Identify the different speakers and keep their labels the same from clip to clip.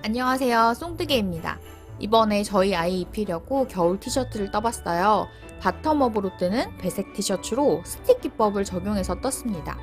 Speaker 1: 안녕하세요, 쏭뜨개입니다. 이번에 저희 아이 입히려고 겨울 티셔츠를 떠봤어요. 바텀업으로 뜨는 배색 티셔츠로 스틱 기법을 적용해서 떴습니다.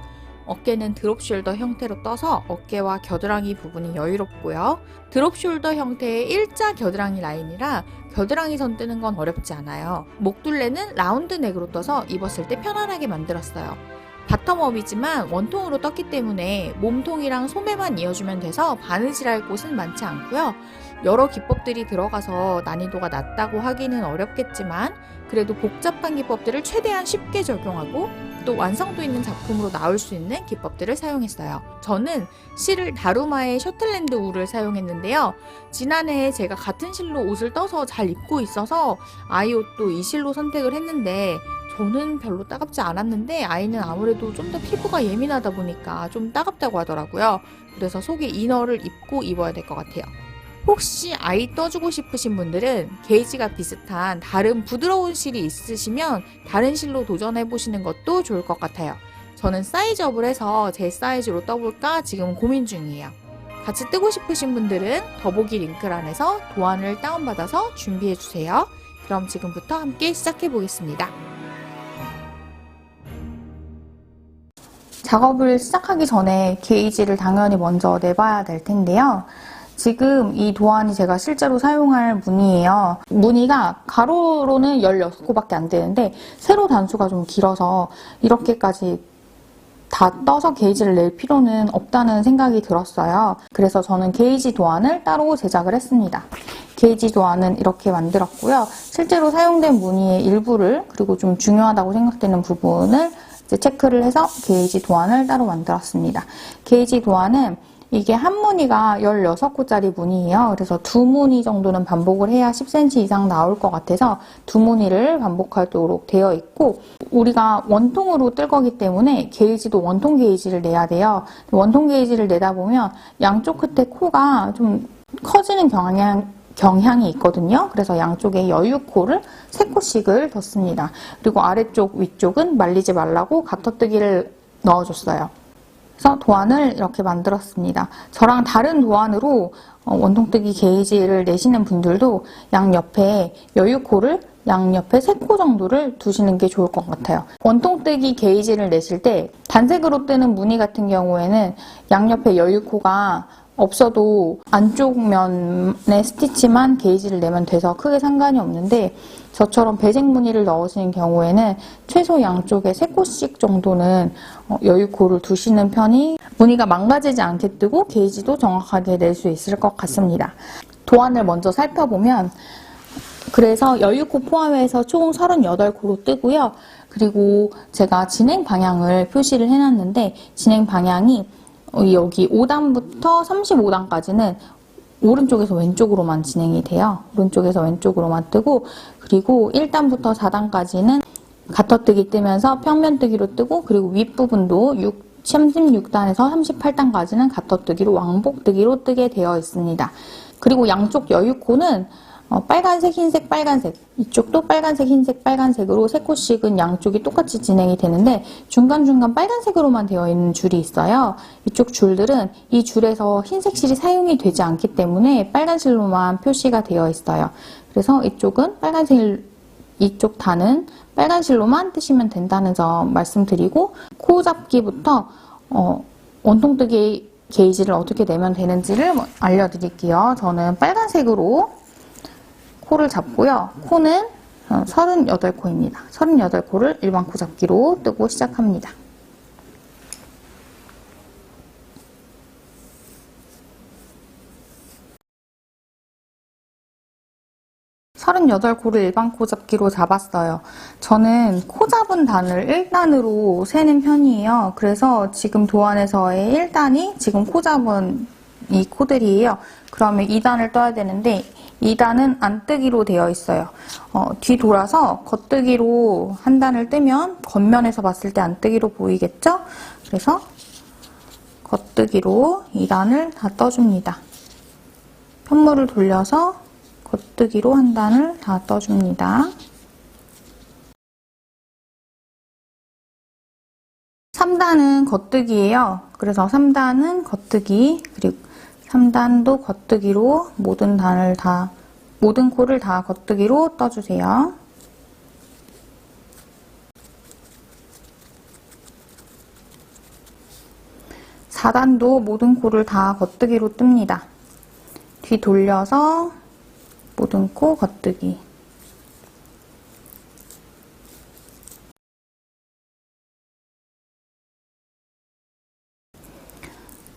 Speaker 1: 어깨는 드롭숄더 형태로 떠서 어깨와 겨드랑이 부분이 여유롭고요. 드롭숄더 형태의 일자 겨드랑이 라인이라 겨드랑이 선 뜨는 건 어렵지 않아요. 목둘레는 라운드 넥으로 떠서 입었을 때 편안하게 만들었어요. 바텀업이지만 원통으로 떴기 때문에 몸통이랑 소매만 이어주면 돼서 바느질할 곳은 많지 않고요. 여러 기법들이 들어가서 난이도가 낮다고 하기는 어렵겠지만 그래도 복잡한 기법들을 최대한 쉽게 적용하고 또 완성도 있는 작품으로 나올 수 있는 기법들을 사용했어요. 저는 실 다루마의 셔틀랜드 울을 사용했는데요. 지난해에 제가 같은 실로 옷을 떠서 잘 입고 있어서 아이 옷도 이 실로 선택을 했는데 저는 별로 따갑지 않았는데 아이는 아무래도 좀 더 피부가 예민하다 보니까 좀 따갑다고 하더라고요. 그래서 속에 이너를 입고 입어야 될 것 같아요. 혹시 아이 떠주고 싶으신 분들은 게이지가 비슷한 다른 부드러운 실이 있으시면 다른 실로 도전해보시는 것도 좋을 것 같아요. 저는 사이즈업을 해서 제 사이즈로 떠볼까 지금 고민 중이에요. 같이 뜨고 싶으신 분들은 더보기 링크란에서 도안을 다운받아서 준비해주세요. 그럼 지금부터 함께 시작해보겠습니다. 작업을 시작하기 전에 게이지를 당연히 먼저 내봐야 될 텐데요. 지금 이 도안이 제가 실제로 사용할 무늬예요. 무늬가 가로로는 16코밖에 안 되는데 세로 단수가 좀 길어서 이렇게까지 다 떠서 게이지를 낼 필요는 없다는 생각이 들었어요. 그래서 저는 게이지 도안을 따로 제작을 했습니다. 게이지 도안은 이렇게 만들었고요. 실제로 사용된 무늬의 일부를 그리고 좀 중요하다고 생각되는 부분을 이제 체크를 해서 게이지 도안을 따로 만들었습니다. 게이지 도안은 이게 한 무늬가 16코짜리 무늬예요. 그래서 두 무늬 정도는 반복을 해야 10cm 이상 나올 것 같아서 두 무늬를 반복하도록 되어 있고 우리가 원통으로 뜰 거기 때문에 게이지도 원통 게이지를 내야 돼요. 원통 게이지를 내다 보면 양쪽 끝에 코가 좀 커지는 경향이 있거든요. 그래서 양쪽에 여유코를 3코씩을 뒀습니다. 그리고 아래쪽, 위쪽은 말리지 말라고 가터뜨기를 넣어줬어요. 그래서 도안을 이렇게 만들었습니다. 저랑 다른 도안으로 원통뜨기 게이지를 내시는 분들도 양옆에 여유코를 양옆에 3코 정도를 두시는 게 좋을 것 같아요. 원통뜨기 게이지를 내실 때 단색으로 뜨는 무늬 같은 경우에는 양옆에 여유코가 없어도 안쪽 면의 스티치만 게이지를 내면 돼서 크게 상관이 없는데 저처럼 배색 무늬를 넣으시는 경우에는 최소 양쪽에 3코씩 정도는 여유코를 두시는 편이 무늬가 망가지지 않게 뜨고 게이지도 정확하게 낼 수 있을 것 같습니다. 도안을 먼저 살펴보면 그래서 여유코 포함해서 총 38코로 뜨고요. 그리고 제가 진행 방향을 표시를 해놨는데 진행 방향이 여기 5단부터 35단까지는 오른쪽에서 왼쪽으로만 진행이 돼요. 오른쪽에서 왼쪽으로만 뜨고 그리고 1단부터 4단까지는 가터뜨기 뜨면서 평면뜨기로 뜨고 그리고 윗부분도 36단에서 38단까지는 가터뜨기로 왕복뜨기로 뜨게 되어 있습니다. 그리고 양쪽 여유코는 빨간색, 흰색, 빨간색 이쪽도 빨간색, 흰색, 빨간색으로 3코씩은 양쪽이 똑같이 진행이 되는데 중간중간 빨간색으로만 되어 있는 줄이 있어요. 이쪽 줄들은 이 줄에서 흰색 실이 사용이 되지 않기 때문에 빨간 실로만 표시가 되어 있어요. 그래서 이쪽은 빨간색, 이쪽 단은 빨간 실로만 뜨시면 된다는 점 말씀드리고 코 잡기부터 원통뜨기 게이지를 어떻게 내면 되는지를 알려드릴게요. 저는 빨간색으로 코를 잡고요. 코는 38코입니다. 38코를 일반 코 잡기로 뜨고 시작합니다. 38코를 일반 코 잡기로 잡았어요. 저는 코 잡은 단을 1단으로 세는 편이에요. 그래서 지금 도안에서의 1단이 지금 코 잡은 이 코들이에요. 그러면 2단을 떠야 되는데 2단은 안뜨기로 되어 있어요. 뒤돌아서 겉뜨기로 한 단을 뜨면 겉면에서 봤을 때 안뜨기로 보이겠죠? 그래서 겉뜨기로 2단을 다 떠줍니다. 편물을 돌려서 겉뜨기로 한 단을 다 떠줍니다. 3단은 겉뜨기예요. 그래서 3단은 겉뜨기, 그리고 3단도 겉뜨기로 모든 코를 다 겉뜨기로 떠주세요. 4단도 모든 코를 다 겉뜨기로 뜹니다. 뒤 돌려서 모든 코 겉뜨기.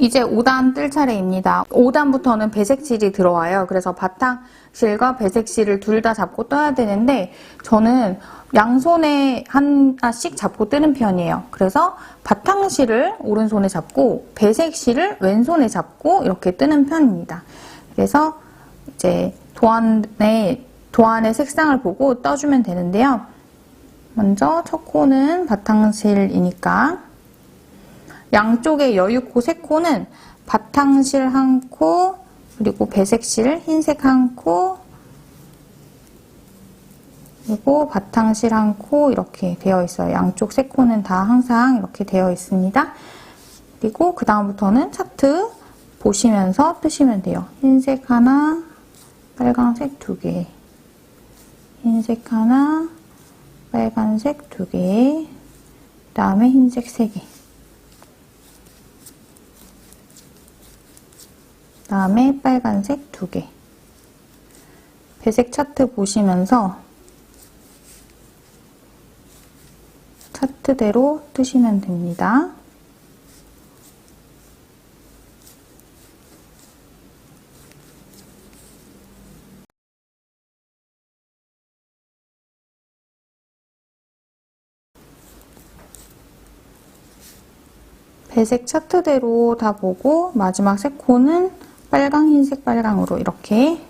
Speaker 1: 이제 5단 뜰 차례입니다. 5단부터는 배색실이 들어와요. 그래서 바탕실과 배색실을 둘 다 잡고 떠야 되는데 저는 양손에 하나씩 잡고 뜨는 편이에요. 그래서 바탕실을 오른손에 잡고 배색실을 왼손에 잡고 이렇게 뜨는 편입니다. 그래서 이제 도안의 색상을 보고 떠주면 되는데요. 먼저 첫 코는 바탕실이니까 양쪽에 여유코 3코는 바탕실 1코, 그리고 배색실 흰색 1코, 그리고 바탕실 1코 이렇게 되어 있어요. 양쪽 3코는 다 항상 이렇게 되어 있습니다. 그리고 그 다음부터는 차트 보시면서 뜨시면 돼요. 흰색 하나, 빨간색 2개, 흰색 하나, 빨간색 2개, 그 다음에 흰색 3개. 다음에 빨간색 2개. 배색 차트 보시면서 차트대로 뜨시면 됩니다. 배색 차트대로 다 보고 마지막 3코는 빨강, 흰색, 빨강으로 이렇게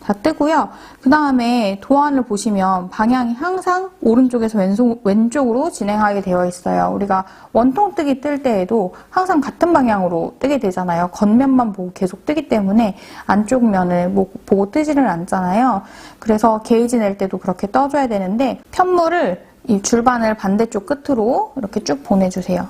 Speaker 1: 다 뜨고요. 그 다음에 도안을 보시면 방향이 항상 오른쪽에서 왼쪽으로 진행하게 되어 있어요. 우리가 원통뜨기 뜰 때에도 항상 같은 방향으로 뜨게 되잖아요. 겉면만 보고 계속 뜨기 때문에 안쪽 면을 보고 뜨지를 않잖아요. 그래서 게이지 낼 때도 그렇게 떠줘야 되는데 편물을 이 줄바늘 반대쪽 끝으로 이렇게 쭉 보내주세요.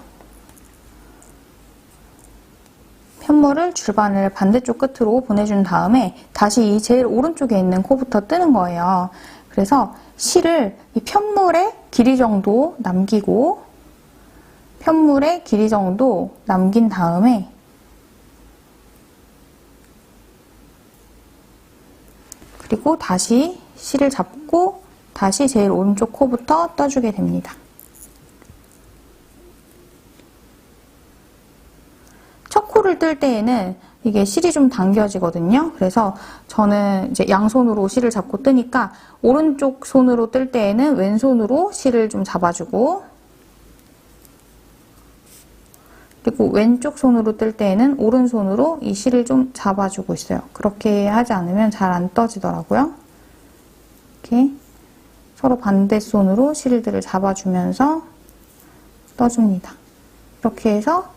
Speaker 1: 편물을 줄바늘 반대쪽 끝으로 보내준 다음에 다시 이 제일 오른쪽에 있는 코부터 뜨는 거예요. 그래서 실을 이 편물의 길이 정도 남기고 편물의 길이 정도 남긴 다음에 그리고 다시 실을 잡고 다시 제일 오른쪽 코부터 떠주게 됩니다. 첫 코를 뜰 때에는 이게 실이 좀 당겨지거든요. 그래서 저는 이제 양손으로 실을 잡고 뜨니까 오른쪽 손으로 뜰 때에는 왼손으로 실을 좀 잡아주고 그리고 왼쪽 손으로 뜰 때에는 오른손으로 이 실을 좀 잡아주고 있어요. 그렇게 하지 않으면 잘 안 떠지더라고요. 이렇게 서로 반대 손으로 실들을 잡아주면서 떠줍니다. 이렇게 해서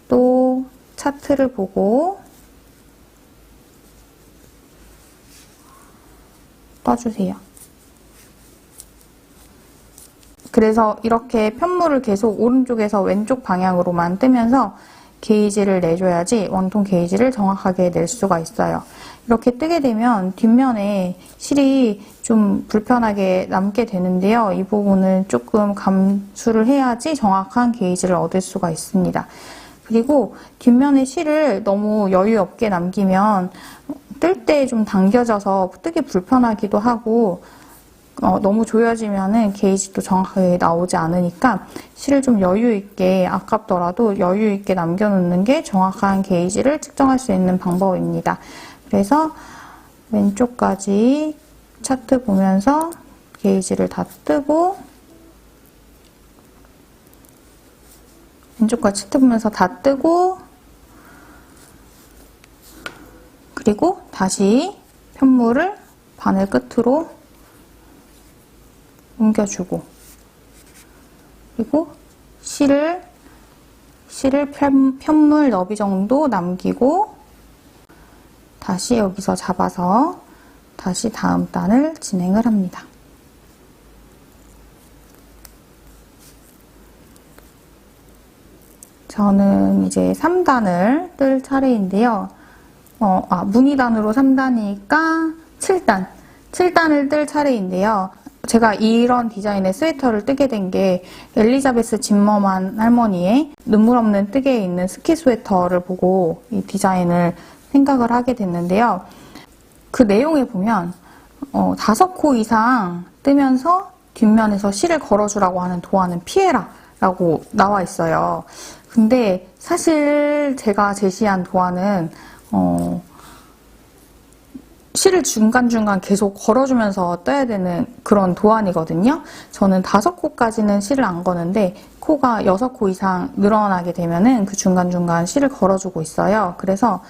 Speaker 1: 또 차트를 보고 떠주세요. 그래서 이렇게 편물을 계속 오른쪽에서 왼쪽 방향으로만 뜨면서 게이지를 내줘야지 원통 게이지를 정확하게 낼 수가 있어요. 이렇게 뜨게 되면 뒷면에 실이 좀 불편하게 남게 되는데요. 이 부분은 조금 감수를 해야지 정확한 게이지를 얻을 수가 있습니다. 그리고 뒷면에 실을 너무 여유 없게 남기면 뜰 때 좀 당겨져서 뜨기 불편하기도 하고 너무 조여지면은 게이지도 정확하게 나오지 않으니까 실을 좀 여유 있게 아깝더라도 여유 있게 남겨놓는 게 정확한 게이지를 측정할 수 있는 방법입니다. 그래서 왼쪽까지 차트 보면서 게이지를 다 뜨고 왼쪽까지 차트 보면서 다 뜨고 그리고 다시 편물을 바늘 끝으로 옮겨주고 그리고 실을 편물 너비 정도 남기고 다시 여기서 잡아서 다시 다음 단을 진행을 합니다. 저는 이제 3단을 뜰 차례인데요. 무늬단으로 3단이니까 7단을 뜰 차례인데요. 제가 이런 디자인의 스웨터를 뜨게 된 게 엘리자베스 짐머만 할머니의 눈물 없는 뜨개에 있는 스키 스웨터를 보고 이 디자인을 생각을 하게 됐는데요. 그 내용에 보면 5코 이상 뜨면서 뒷면에서 실을 걸어주라고 하는 도안은 피해라 라고 나와 있어요. 근데 사실 제가 제시한 도안은 실을 중간중간 계속 걸어주면서 떠야 되는 그런 도안이거든요. 저는 5코까지는 실을 안 거는데 코가 6코 이상 늘어나게 되면은 그 중간중간 실을 걸어주고 있어요. 그래서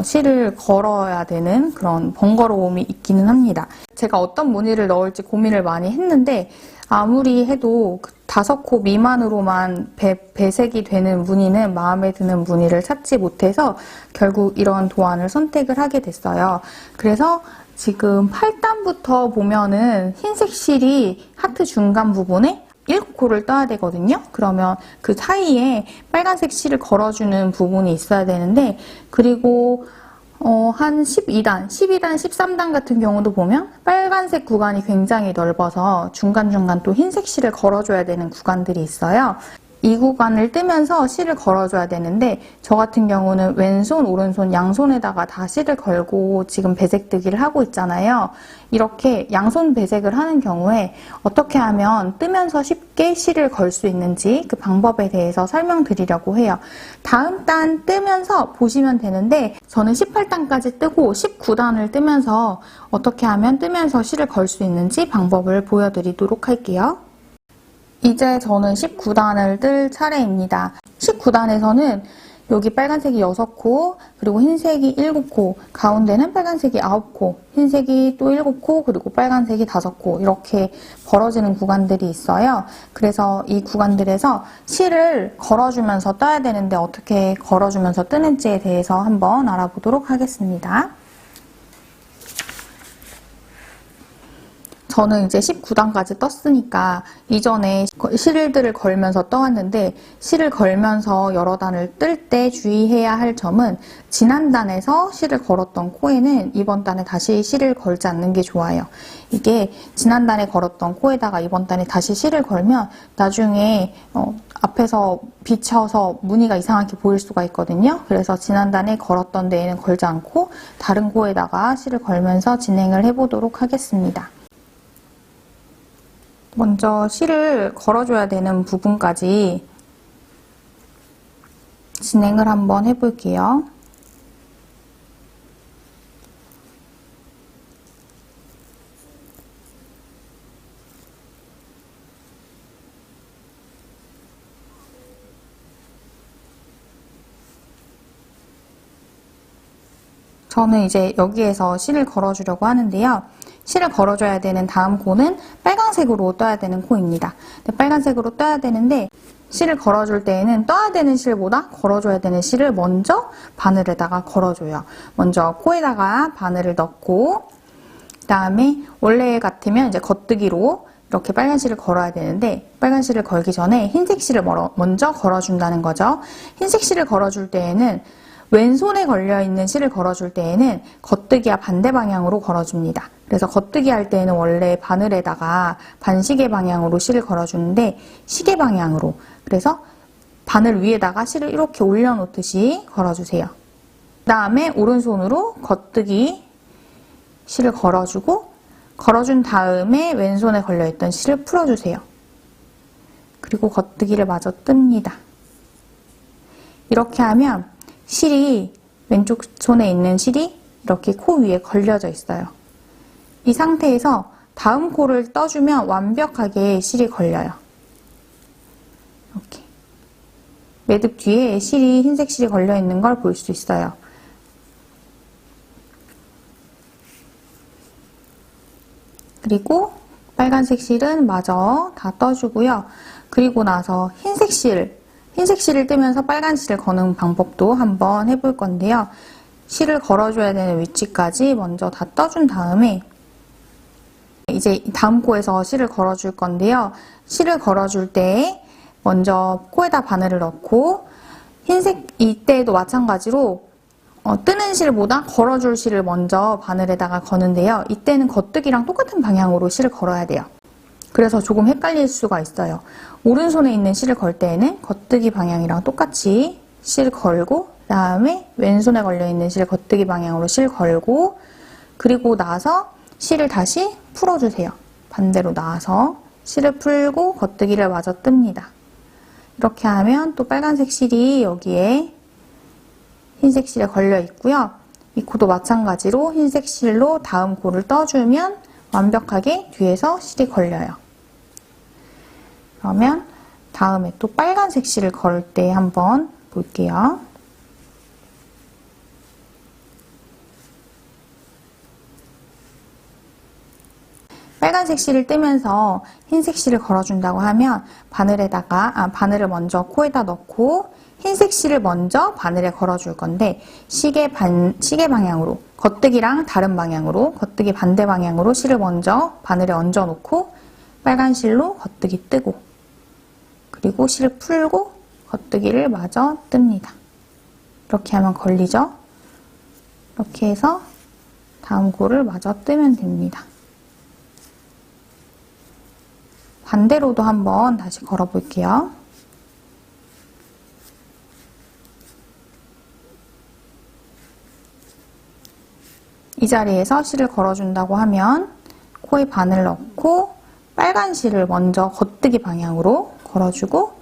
Speaker 1: 실을 걸어야 되는 그런 번거로움이 있기는 합니다. 제가 어떤 무늬를 넣을지 고민을 많이 했는데 아무리 해도 5코 미만으로만 배색이 되는 무늬는 마음에 드는 무늬를 찾지 못해서 결국 이런 도안을 선택을 하게 됐어요. 그래서 지금 8단부터 보면은 흰색 실이 하트 중간 부분에 7코를 떠야 되거든요. 그러면 그 사이에 빨간색 실을 걸어주는 부분이 있어야 되는데, 그리고 한 12단, 13단 같은 경우도 보면 빨간색 구간이 굉장히 넓어서 중간중간 또 흰색 실을 걸어줘야 되는 구간들이 있어요. 이 구간을 뜨면서 실을 걸어줘야 되는데 저 같은 경우는 왼손, 오른손, 양손에다가 다 실을 걸고 지금 배색 뜨기를 하고 있잖아요. 이렇게 양손 배색을 하는 경우에 어떻게 하면 뜨면서 쉽게 실을 걸 수 있는지 그 방법에 대해서 설명드리려고 해요. 다음 단 뜨면서 보시면 되는데 저는 18단까지 뜨고 19단을 뜨면서 어떻게 하면 뜨면서 실을 걸 수 있는지 방법을 보여드리도록 할게요. 이제 저는 19단을 뜰 차례입니다. 19단에서는 여기 빨간색이 6코, 그리고 흰색이 7코, 가운데는 빨간색이 9코, 흰색이 또 7코, 그리고 빨간색이 5코 이렇게 벌어지는 구간들이 있어요. 그래서 이 구간들에서 실을 걸어주면서 떠야 되는데 어떻게 걸어주면서 뜨는지에 대해서 한번 알아보도록 하겠습니다. 저는 이제 19단까지 떴으니까 이전에 실들을 걸면서 떠왔는데 실을 걸면서 여러 단을 뜰 때 주의해야 할 점은 지난 단에서 실을 걸었던 코에는 이번 단에 다시 실을 걸지 않는 게 좋아요. 이게 지난 단에 걸었던 코에다가 이번 단에 다시 실을 걸면 나중에 앞에서 비쳐서 무늬가 이상하게 보일 수가 있거든요. 그래서 지난 단에 걸었던 데에는 걸지 않고 다른 코에다가 실을 걸면서 진행을 해보도록 하겠습니다. 먼저 실을 걸어줘야 되는 부분까지 진행을 한번 해볼게요. 저는 이제 여기에서 실을 걸어주려고 하는데요. 실을 걸어줘야 되는 다음 코는 빨간색으로 떠야 되는 코입니다. 빨간색으로 떠야 되는데 실을 걸어줄 때에는 떠야 되는 실보다 걸어줘야 되는 실을 먼저 바늘에다가 걸어줘요. 먼저 코에다가 바늘을 넣고 그다음에 원래 같으면 이제 겉뜨기로 이렇게 빨간 실을 걸어야 되는데 빨간 실을 걸기 전에 흰색 실을 먼저 걸어준다는 거죠. 흰색 실을 걸어줄 때에는 왼손에 걸려있는 실을 걸어줄 때에는 겉뜨기와 반대 방향으로 걸어줍니다. 그래서 겉뜨기 할 때에는 원래 바늘에다가 반시계 방향으로 실을 걸어주는데 시계 방향으로, 그래서 바늘 위에다가 실을 이렇게 올려놓듯이 걸어주세요. 그 다음에 오른손으로 겉뜨기 실을 걸어주고 걸어준 다음에 왼손에 걸려있던 실을 풀어주세요. 그리고 겉뜨기를 마저 뜹니다. 이렇게 하면 실이 왼쪽 손에 있는 실이 이렇게 코 위에 걸려져 있어요. 이 상태에서 다음 코를 떠주면 완벽하게 실이 걸려요. 이렇게 매듭 뒤에 실이 흰색 실이 걸려 있는 걸 볼 수 있어요. 그리고 빨간색 실은 마저 다 떠주고요. 그리고 나서 흰색 실을 뜨면서 빨간 실을 거는 방법도 한번 해볼 건데요. 실을 걸어줘야 되는 위치까지 먼저 다 떠준 다음에 이제 다음 코에서 실을 걸어줄 건데요. 실을 걸어줄 때 먼저 코에다 바늘을 넣고 흰색 이때도 마찬가지로 뜨는 실보다 걸어줄 실을 먼저 바늘에다가 거는데요. 이때는 겉뜨기랑 똑같은 방향으로 실을 걸어야 돼요. 그래서 조금 헷갈릴 수가 있어요. 오른손에 있는 실을 걸 때에는 겉뜨기 방향이랑 똑같이 실 걸고, 그 다음에 왼손에 걸려있는 실 겉뜨기 방향으로 실 걸고, 그리고 나서 실을 다시 풀어주세요. 반대로 나와서 실을 풀고 겉뜨기를 마저 뜹니다. 이렇게 하면 또 빨간색 실이 여기에 흰색 실에 걸려 있고요. 이 코도 마찬가지로 흰색 실로 다음 코를 떠주면 완벽하게 뒤에서 실이 걸려요. 그러면 다음에 또 빨간색 실을 걸 때 한번 볼게요. 빨간색 실을 뜨면서 흰색 실을 걸어준다고 하면 바늘을 먼저 코에다 넣고 흰색 실을 먼저 바늘에 걸어줄 건데 시계 방향으로, 겉뜨기랑 다른 방향으로, 겉뜨기 반대 방향으로 실을 먼저 바늘에 얹어 놓고 빨간 실로 겉뜨기 뜨고, 그리고 실을 풀고 겉뜨기를 마저 뜹니다. 이렇게 하면 걸리죠? 이렇게 해서 다음 코를 마저 뜨면 됩니다. 반대로도 한번 다시 걸어 볼게요. 이 자리에서 실을 걸어준다고 하면 코에 바늘 넣고 빨간 실을 먼저 겉뜨기 방향으로 걸어주고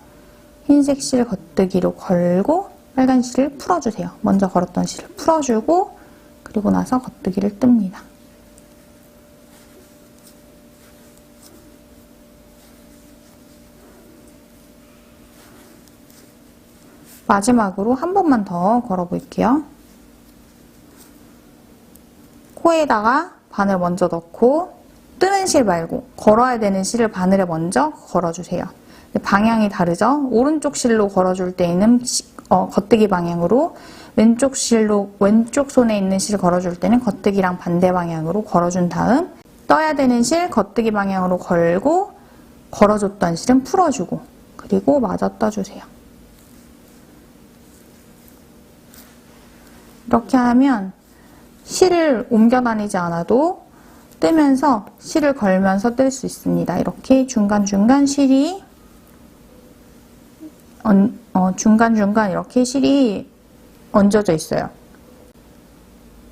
Speaker 1: 흰색 실 겉뜨기로 걸고 빨간 실을 풀어주세요. 먼저 걸었던 실을 풀어주고 그리고 나서 겉뜨기를 뜹니다. 마지막으로 한 번만 더 걸어볼게요. 코에다가 바늘 먼저 넣고 뜨는 실 말고 걸어야 되는 실을 바늘에 먼저 걸어주세요. 방향이 다르죠? 오른쪽 실로 걸어줄 때에는 겉뜨기 방향으로, 왼쪽 손에 있는 실 걸어줄 때는 겉뜨기랑 반대 방향으로 걸어준 다음 떠야 되는 실 겉뜨기 방향으로 걸고 걸어줬던 실은 풀어주고 그리고 마저 떠주세요. 이렇게 하면 실을 옮겨 다니지 않아도 뜨면서 실을 걸면서 뜰 수 있습니다. 이렇게 중간중간 실이 중간중간 이렇게 실이 얹어져 있어요.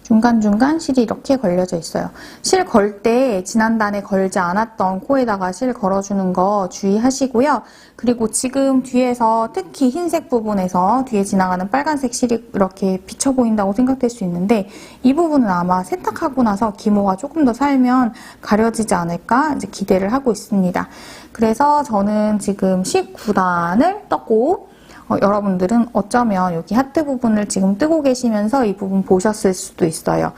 Speaker 1: 중간중간 실이 이렇게 걸려져 있어요. 실 걸 때 지난단에 걸지 않았던 코에다가 실 걸어주는 거 주의하시고요. 그리고 지금 뒤에서 특히 흰색 부분에서 뒤에 지나가는 빨간색 실이 이렇게 비쳐 보인다고 생각될 수 있는데 이 부분은 아마 세탁하고 나서 기모가 조금 더 살면 가려지지 않을까 이제 기대를 하고 있습니다. 그래서 저는 지금 19단을 떴고 여러분들은 어쩌면 여기 하트 부분을 지금 뜨고 계시면서 이 부분 보셨을 수도 있어요.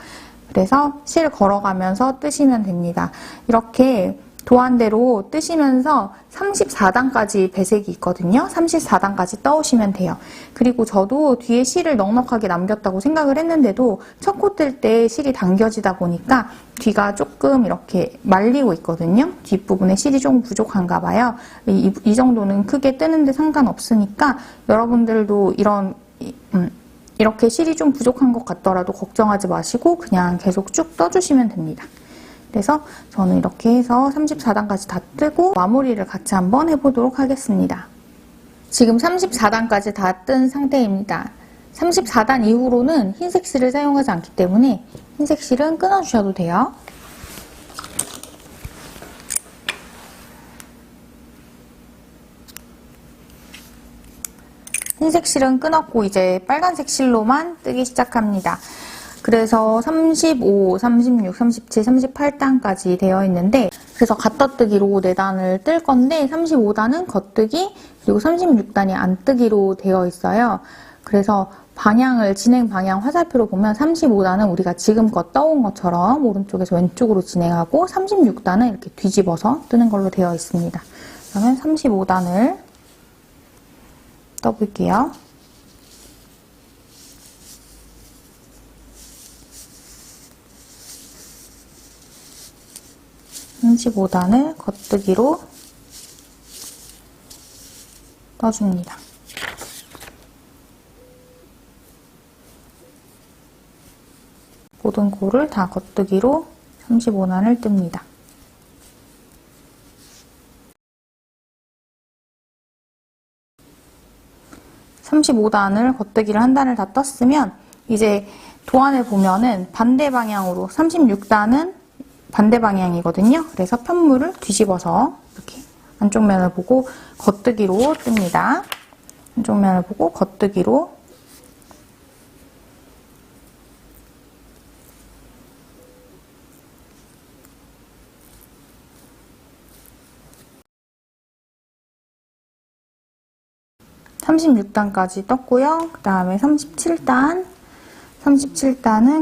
Speaker 1: 그래서 실 걸어가면서 뜨시면 됩니다. 이렇게 도안대로 뜨시면서 34단까지 배색이 있거든요. 34단까지 떠오시면 돼요. 그리고 저도 뒤에 실을 넉넉하게 남겼다고 생각을 했는데도 첫 코 뜰 때 실이 당겨지다 보니까 뒤가 조금 이렇게 말리고 있거든요. 뒷부분에 실이 조금 부족한가 봐요. 이 정도는 크게 뜨는데 상관없으니까 여러분들도 이렇게 실이 좀 부족한 것 같더라도 걱정하지 마시고 그냥 계속 쭉 떠주시면 됩니다. 그래서 저는 이렇게 해서 34단까지 다 뜨고 마무리를 같이 한번 해보도록 하겠습니다. 지금 34단까지 다 뜬 상태입니다. 34단 이후로는 흰색 실을 사용하지 않기 때문에 흰색 실은 끊어주셔도 돼요. 흰색 실은 끊었고 이제 빨간색 실로만 뜨기 시작합니다. 그래서 35, 36, 37, 38단까지 되어 있는데 그래서 갓떠뜨기로 4단을 뜰 건데 35단은 겉뜨기 그리고 36단이 안뜨기로 되어 있어요. 그래서 진행 방향 화살표로 보면 35단은 우리가 지금껏 떠온 것처럼 오른쪽에서 왼쪽으로 진행하고 36단은 이렇게 뒤집어서 뜨는 걸로 되어 있습니다. 그러면 35단을 떠볼게요. 35단을 겉뜨기로 떠줍니다. 모든 코를 다 겉뜨기로 35단을 뜹니다. 35단을 겉뜨기를 한 단을 다 떴으면 이제 도안을 보면은 반대 방향으로 36단은 반대 방향이거든요. 그래서 편물을 뒤집어서 이렇게 안쪽 면을 보고 겉뜨기로 뜹니다. 안쪽 면을 보고 겉뜨기로 (36단까지) 떴고요. 그 다음에 37단은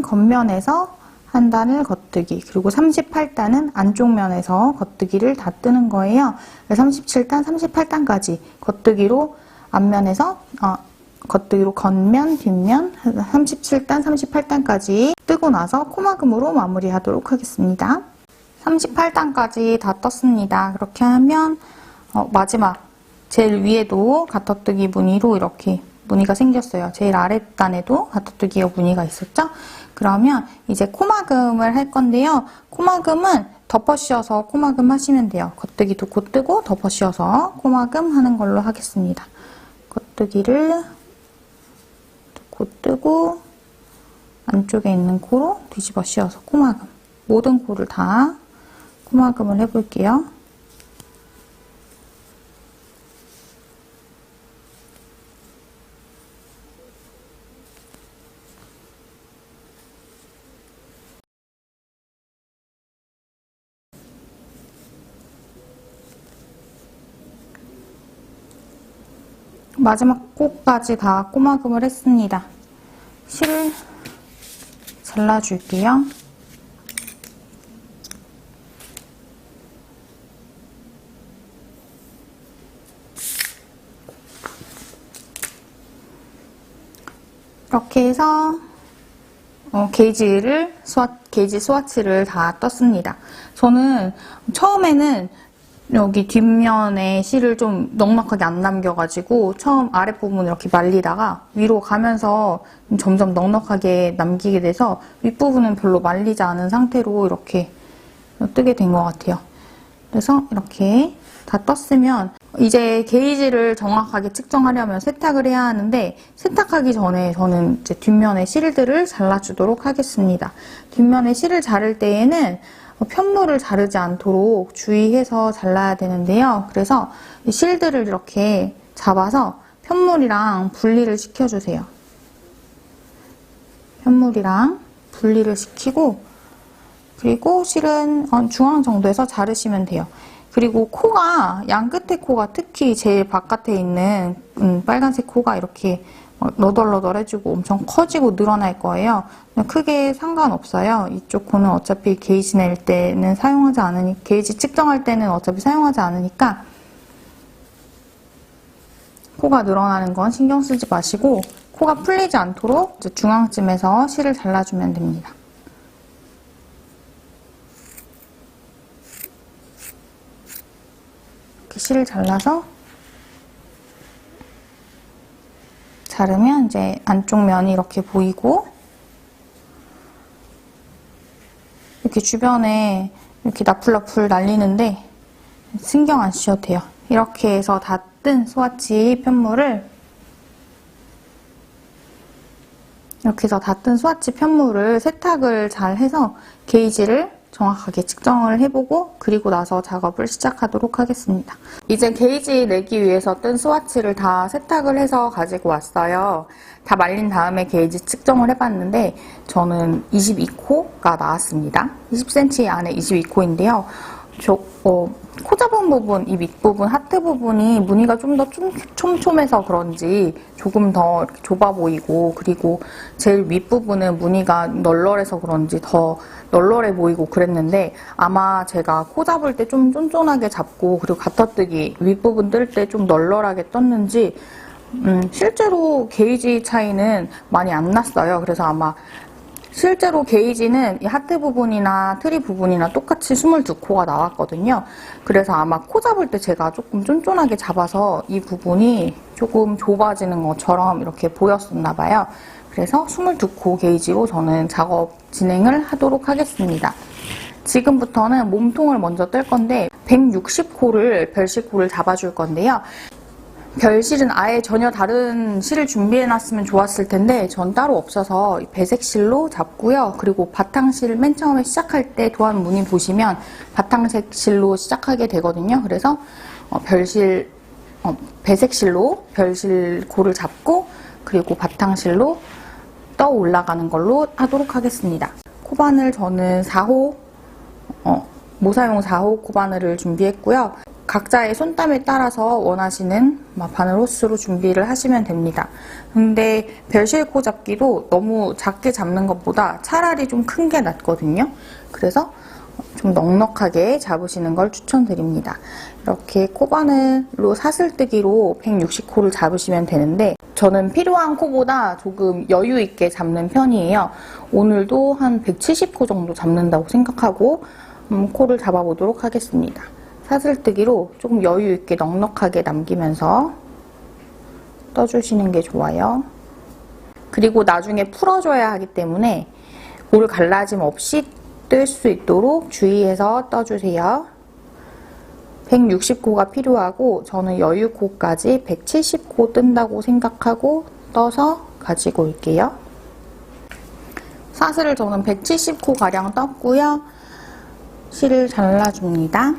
Speaker 1: 겉면에서 한 단을 겉뜨기, 그리고 38단은 안쪽 면에서 겉뜨기를 다 뜨는 거예요. 37단, 38단까지 겉뜨기로 앞면에서 겉뜨기로 겉면, 뒷면 37단, 38단까지 뜨고 나서 코막음으로 마무리하도록 하겠습니다. 38단까지 다 떴습니다. 그렇게 하면 마지막 제일 위에도 가터뜨기 무늬로 이렇게 무늬가 생겼어요. 제일 아랫단에도 가터뜨기 무늬가 있었죠? 그러면 이제 코막음을 할 건데요. 코막음은 덮어 씌워서 코막음 하시면 돼요. 겉뜨기도 곧 뜨고 덮어 씌워서 코막음 하는 걸로 하겠습니다. 겉뜨기를 곧 뜨고 안쪽에 있는 코로 뒤집어 씌워서 코막음. 모든 코를 다 코막음을 해볼게요. 마지막 코까지 다 코막음을 했습니다. 실을 잘라줄게요. 이렇게 해서 게이지 스와치를 다 떴습니다. 저는 처음에는 여기 뒷면에 실을 좀 넉넉하게 안 남겨가지고 처음 아랫부분 이렇게 말리다가 위로 가면서 점점 넉넉하게 남기게 돼서 윗부분은 별로 말리지 않은 상태로 이렇게 뜨게 된 것 같아요. 그래서 이렇게 다 떴으면 이제 게이지를 정확하게 측정하려면 세탁을 해야 하는데 세탁하기 전에 저는 이제 뒷면에 실들을 잘라주도록 하겠습니다. 뒷면에 실을 자를 때에는 편물을 자르지 않도록 주의해서 잘라야 되는데요. 그래서 실들을 이렇게 잡아서 편물이랑 분리를 시켜주세요. 편물이랑 분리를 시키고 그리고 실은 중앙 정도에서 자르시면 돼요. 그리고 코가 양 끝에 코가 특히 제일 바깥에 있는 빨간색 코가 이렇게 너덜너덜해지고 엄청 커지고 늘어날 거예요. 크게 상관없어요. 이쪽 코는 어차피 게이지 낼 때는 사용하지 않으니 게이지 측정할 때는 어차피 사용하지 않으니까 코가 늘어나는 건 신경 쓰지 마시고 코가 풀리지 않도록 이제 중앙쯤에서 실을 잘라주면 됩니다. 이렇게 실을 잘라서 자르면 이제 안쪽 면이 이렇게 보이고 이렇게 주변에 이렇게 나풀나풀 날리는데 신경 안 쓰셔도 돼요. 이렇게 해서 다 뜬 스와치 편물을 세탁을 잘 해서 게이지를 정확하게 측정을 해보고 그리고 나서 작업을 시작하도록 하겠습니다. 이제 게이지 내기 위해서 뜬 스와치를 다 세탁을 해서 가지고 왔어요. 다 말린 다음에 게이지 측정을 해봤는데 저는 22코가 나왔습니다. 20cm 안에 22코인데요. 코 잡은 부분, 이 밑부분, 하트 부분이 무늬가 좀 더 촘촘해서 그런지 조금 더 이렇게 좁아 보이고 그리고 제일 윗부분은 무늬가 널널해서 그런지 더 널널해 보이고 그랬는데 아마 제가 코 잡을 때 좀 쫀쫀하게 잡고 그리고 가터뜨기 윗부분 뜰 때 좀 널널하게 떴는지 실제로 게이지 차이는 많이 안 났어요. 그래서 아마 실제로 게이지는 이 하트 부분이나 트리 부분이나 똑같이 22코가 나왔거든요. 그래서 아마 코 잡을 때 제가 조금 쫀쫀하게 잡아서 이 부분이 조금 좁아지는 것처럼 이렇게 보였었나 봐요. 그래서 22코 게이지로 저는 작업 진행을 하도록 하겠습니다. 지금부터는 몸통을 먼저 뜰 건데 160코를 별실코를 잡아줄 건데요. 별실은 아예 전혀 다른 실을 준비해놨으면 좋았을 텐데 전 따로 없어서 배색실로 잡고요. 그리고 바탕실 맨 처음에 시작할 때 도안 무늬 보시면 바탕색 실로 시작하게 되거든요. 그래서 배색실로 별실코를 잡고 그리고 바탕실로 떠 올라가는 걸로 하도록 하겠습니다. 코바늘 저는 4호 모사용 4호 코바늘을 준비했고요. 각자의 손땀에 따라서 원하시는 바늘 호스로 준비를 하시면 됩니다. 근데 별실코 잡기도 너무 작게 잡는 것보다 차라리 좀 큰 게 낫거든요. 그래서 좀 넉넉하게 잡으시는 걸 추천드립니다. 이렇게 코바늘로 사슬뜨기로 160코를 잡으시면 되는데 저는 필요한 코보다 조금 여유 있게 잡는 편이에요. 오늘도 한 170코 정도 잡는다고 생각하고 코를 잡아보도록 하겠습니다. 사슬뜨기로 조금 여유 있게 넉넉하게 남기면서 떠주시는 게 좋아요. 그리고 나중에 풀어줘야 하기 때문에 볼 갈라짐 없이 뜰 수 있도록 주의해서 떠주세요. 160코가 필요하고 저는 여유코까지 170코 뜬다고 생각하고 떠서 가지고 올게요. 사슬을 저는 170코 가량 떴고요. 실을 잘라줍니다.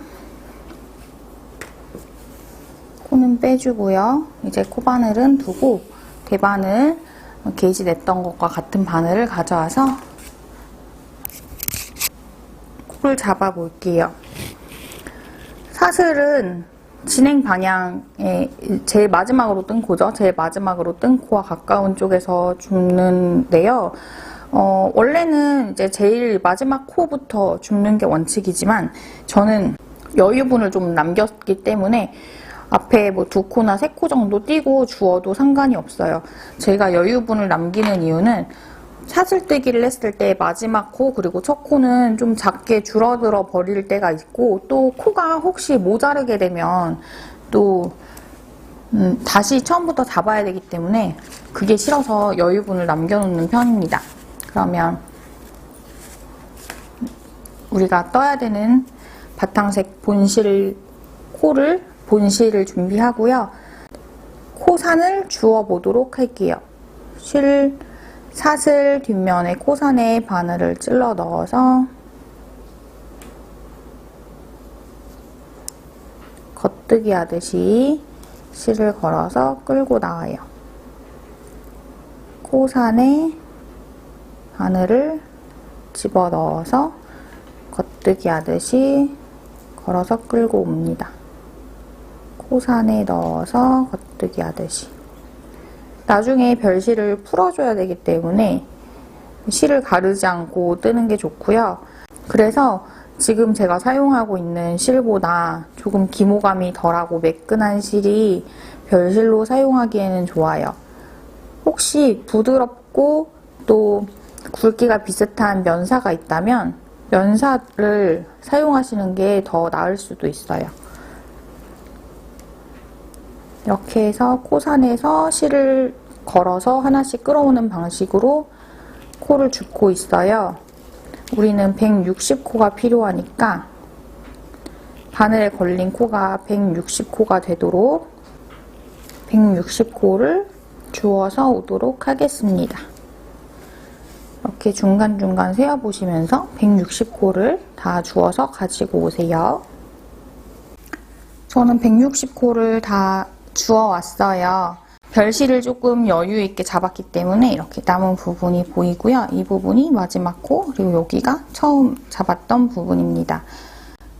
Speaker 1: 코는 빼주고요. 이제 코바늘은 두고 대바늘 게이지 냈던 것과 같은 바늘을 가져와서 코를 잡아 볼게요. 사슬은 진행 방향에 제일 마지막으로 뜬 코죠. 제일 마지막으로 뜬 코와 가까운 쪽에서 줍는데요. 원래는 이제 제일 마지막 코부터 줍는 게 원칙이지만 저는 여유분을 좀 남겼기 때문에 앞에 뭐 2코나 3코 정도 띄고 주어도 상관이 없어요. 제가 여유분을 남기는 이유는 사슬뜨기를 했을 때 마지막 코 그리고 첫 코는 좀 작게 줄어들어 버릴 때가 있고 또 코가 혹시 모자르게 되면 또 다시 처음부터 잡아야 되기 때문에 그게 싫어서 여유분을 남겨놓는 편입니다. 그러면 우리가 떠야 되는 바탕색 본실을 준비하고요. 코산을 주워보도록 할게요. 사슬 뒷면에 코산에 바늘을 찔러 넣어서 겉뜨기 하듯이 실을 걸어서 끌고 나와요. 코산에 바늘을 집어넣어서 겉뜨기 하듯이 걸어서 끌고 옵니다. 코산에 넣어서 겉뜨기 하듯이. 나중에 별실을 풀어줘야 되기 때문에 실을 가르지 않고 뜨는 게 좋고요. 그래서 지금 제가 사용하고 있는 실보다 조금 기모감이 덜하고 매끈한 실이 별실로 사용하기에는 좋아요. 혹시 부드럽고 또 굵기가 비슷한 면사가 있다면 면사를 사용하시는 게 더 나을 수도 있어요. 이렇게 해서 코산에서 실을 걸어서 하나씩 끌어오는 방식으로 코를 줍고 있어요. 우리는 160코가 필요하니까 바늘에 걸린 코가 160코가 되도록 160코를 주워서 오도록 하겠습니다. 이렇게 중간중간 세어보시면서 160코를 다 주워서 가지고 오세요. 저는 160코를 다 주워왔어요. 별실을 조금 여유 있게 잡았기 때문에 이렇게 남은 부분이 보이고요. 이 부분이 마지막 코, 그리고 여기가 처음 잡았던 부분입니다.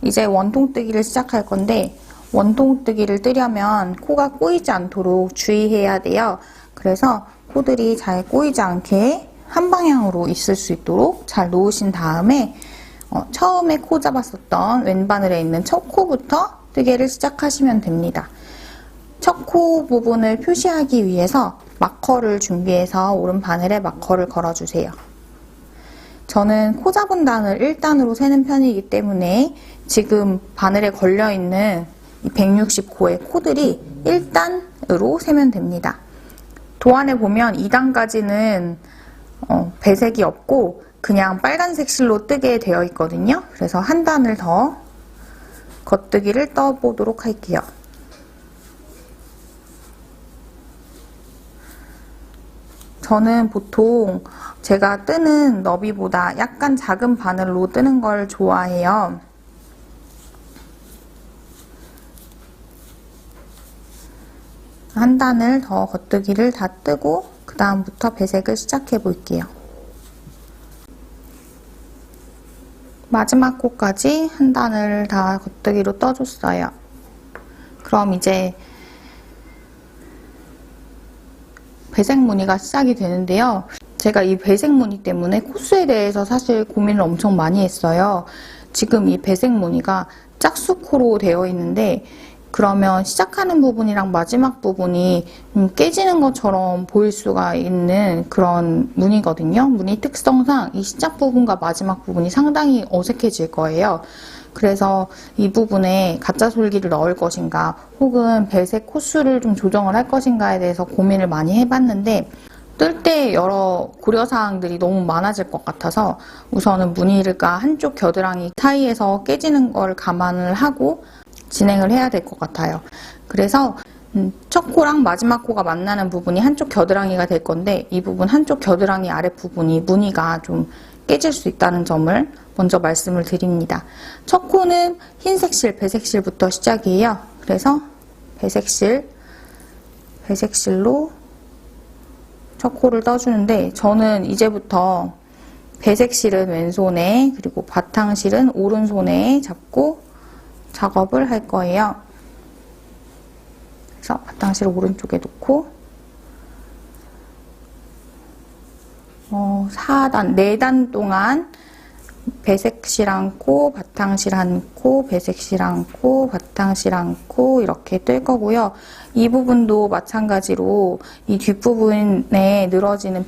Speaker 1: 이제 원통뜨기를 시작할 건데 원통뜨기를 뜨려면 코가 꼬이지 않도록 주의해야 돼요. 그래서 코들이 잘 꼬이지 않게 한 방향으로 있을 수 있도록 잘 놓으신 다음에 처음에 코 잡았었던 왼바늘에 있는 첫 코부터 뜨개를 시작하시면 됩니다. 첫 코 부분을 표시하기 위해서 마커를 준비해서 오른 바늘에 마커를 걸어주세요. 저는 코 잡은 단을 1단으로 세는 편이기 때문에 지금 바늘에 걸려있는 이 160코의 코들이 1단으로 세면 됩니다. 도안에 보면 2단까지는 배색이 없고 그냥 빨간색 실로 뜨게 되어 있거든요. 그래서 한 단을 더 겉뜨기를 떠보도록 할게요. 저는 보통 제가 뜨는 너비보다 약간 작은 바늘로 뜨는 걸 좋아해요. 한 단을 더 겉뜨기를 다 뜨고 그 다음부터 배색을 시작해 볼게요. 마지막 코까지 한 단을 다 겉뜨기로 떠줬어요. 그럼 이제 배색 무늬가 시작이 되는데요. 제가 이 배색 무늬 때문에 코스에 대해서 사실 고민을 엄청 많이 했어요. 지금 이 배색 무늬가 짝수코로 되어 있는데 그러면 시작하는 부분이랑 마지막 부분이 깨지는 것처럼 보일 수가 있는 그런 무늬거든요. 무늬 특성상 이 시작 부분과 마지막 부분이 상당히 어색해질 거예요. 그래서 이 부분에 가짜 솔기를 넣을 것인가 혹은 배색 코스를 좀 조정을 할 것인가에 대해서 고민을 많이 해봤는데 뜰 때 여러 고려사항들이 너무 많아질 것 같아서 우선은 무늬가 한쪽 겨드랑이 사이에서 깨지는 걸 감안을 하고 진행을 해야 될 것 같아요. 그래서 첫 코랑 마지막 코가 만나는 부분이 한쪽 겨드랑이가 될 건데 이 부분 한쪽 겨드랑이 아랫부분이 무늬가 좀 깨질 수 있다는 점을 먼저 말씀을 드립니다. 첫 코는 흰색 실, 배색 실부터 시작이에요. 그래서 배색 실로 첫 코를 떠주는데 저는 이제부터 배색 실은 왼손에 그리고 바탕 실은 오른손에 잡고 작업을 할 거예요. 그래서 바탕 실 오른쪽에 놓고 4단, 4단 동안 배색실 한 코, 바탕실 한 코, 배색실 한 코, 바탕실 한 코 이렇게 뜰 거고요. 이 부분도 마찬가지로 이 뒷부분에 늘어지는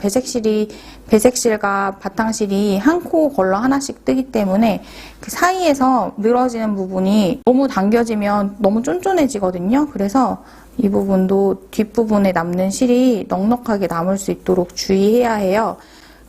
Speaker 1: 배색실과 바탕실이 한 코 걸러 하나씩 뜨기 때문에 그 사이에서 늘어지는 부분이 너무 당겨지면 너무 쫀쫀해지거든요. 그래서 이 부분도 뒷부분에 남는 실이 넉넉하게 남을 수 있도록 주의해야 해요.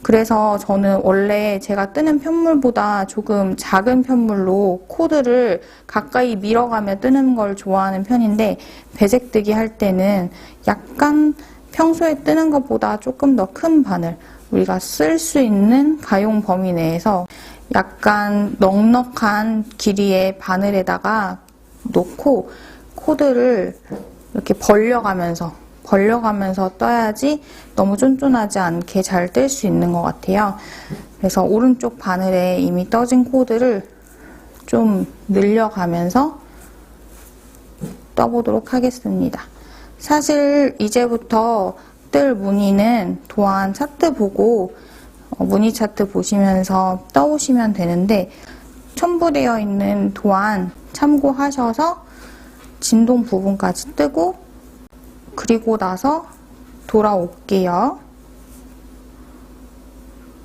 Speaker 1: 그래서 저는 원래 제가 뜨는 편물보다 조금 작은 편물로 코드를 가까이 밀어가며 뜨는 걸 좋아하는 편인데 배색 뜨기 할 때는 약간 평소에 뜨는 것보다 조금 더 큰 바늘, 우리가 쓸 수 있는 가용 범위 내에서 약간 넉넉한 길이의 바늘에다가 놓고 코드를 이렇게 벌려가면서 떠야지 너무 쫀쫀하지 않게 잘 뜰 수 있는 것 같아요. 그래서 오른쪽 바늘에 이미 떠진 코드를 좀 늘려가면서 떠보도록 하겠습니다. 사실 이제부터 뜰 무늬는 도안 차트 보고 무늬 차트 보시면서 떠오시면 되는데 첨부되어 있는 도안 참고하셔서 진동 부분까지 뜨고 그리고 나서 돌아올게요.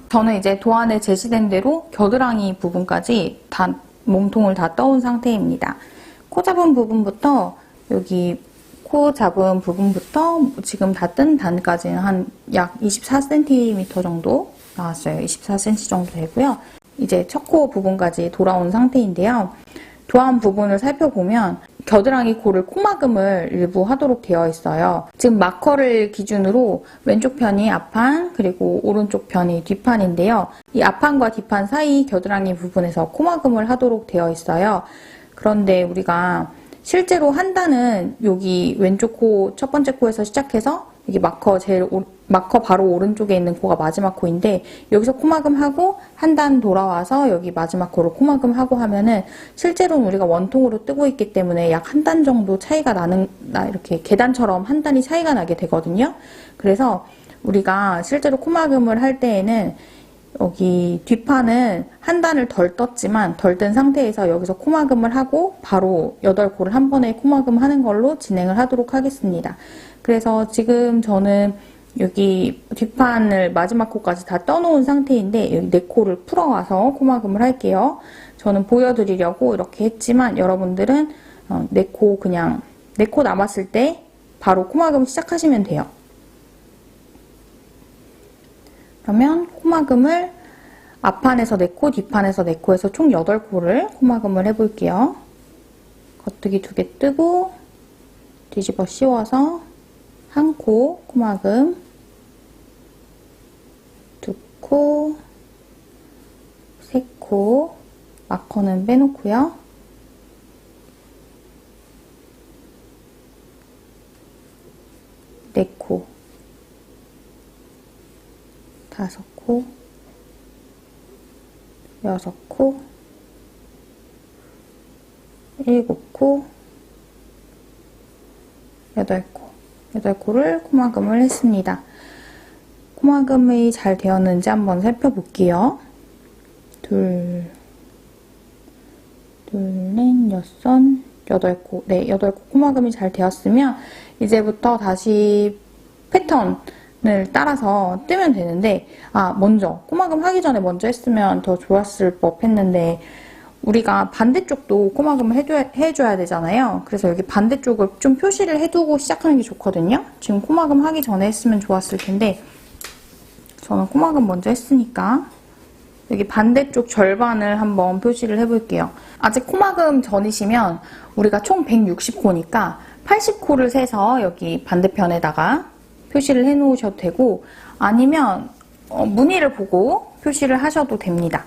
Speaker 1: 저는 이제 도안에 제시된 대로 겨드랑이 부분까지 다 몸통을 다 떠온 상태입니다. 코 잡은 부분부터 여기 코 잡은 부분부터 지금 다 뜬 단까지는 한 약 24cm 정도 나왔어요. 24cm 정도 되고요. 이제 첫 코 부분까지 돌아온 상태인데요. 도안 부분을 살펴보면 겨드랑이 코를 코막음을 일부 하도록 되어 있어요. 지금 마커를 기준으로 왼쪽 편이 앞판 그리고 오른쪽 편이 뒷판인데요. 이 앞판과 뒷판 사이 겨드랑이 부분에서 코막음을 하도록 되어 있어요. 그런데 우리가 실제로 한다는 여기 왼쪽 코 첫 번째 코에서 시작해서 여기 마커 바로 오른쪽에 있는 코가 마지막 코인데 여기서 코막음하고 한 단 돌아와서 여기 마지막 코를 코막음하고 하면은 실제로는 우리가 원통으로 뜨고 있기 때문에 약 한 단 정도 차이가 이렇게 계단처럼 한 단이 차이가 나게 되거든요. 그래서 우리가 실제로 코막음을 할 때에는 여기 뒷판은 한 단을 덜 떴지만 덜 뜬 상태에서 여기서 코막음을 하고 바로 8코를 한 번에 코막음 하는 걸로 진행을 하도록 하겠습니다. 그래서 지금 저는 여기 뒷판을 마지막 코까지 다 떠놓은 상태인데 여기 네 코를 풀어와서 코막음을 할게요. 저는 보여드리려고 이렇게 했지만 여러분들은 네 코 그냥 네 코 남았을 때 바로 코막음 시작하시면 돼요. 그러면 코막음을 앞판에서 4코, 뒤판에서 4코에서 총 8코를 코막음을 해볼게요. 겉뜨기 2개 뜨고 뒤집어 씌워서 1코 코막음, 2코, 3코, 마커는 빼놓고요. 4코, 5코, 6코, 7코, 8코, 8코를 코막음을 했습니다. 코막음이 잘 되었는지 한번 살펴볼게요. 둘, 넷, 여섯, 8코. 네, 8코 코막음이 잘 되었으면 이제부터 다시 패턴을 따라서 뜨면 되는데 먼저 코막음 하기 전에 먼저 했으면 더 좋았을 법 했는데 우리가 반대쪽도 코막음을 해줘야 되잖아요. 그래서 여기 반대쪽을 좀 표시를 해두고 시작하는 게 좋거든요. 지금 코막음 하기 전에 했으면 좋았을 텐데 저는 코막음 먼저 했으니까 여기 반대쪽 절반을 한번 표시를 해볼게요. 아직 코막음 전이시면 우리가 총 160코니까 80코를 세서 여기 반대편에다가 표시를 해놓으셔도 되고 아니면 무늬를 보고 표시를 하셔도 됩니다.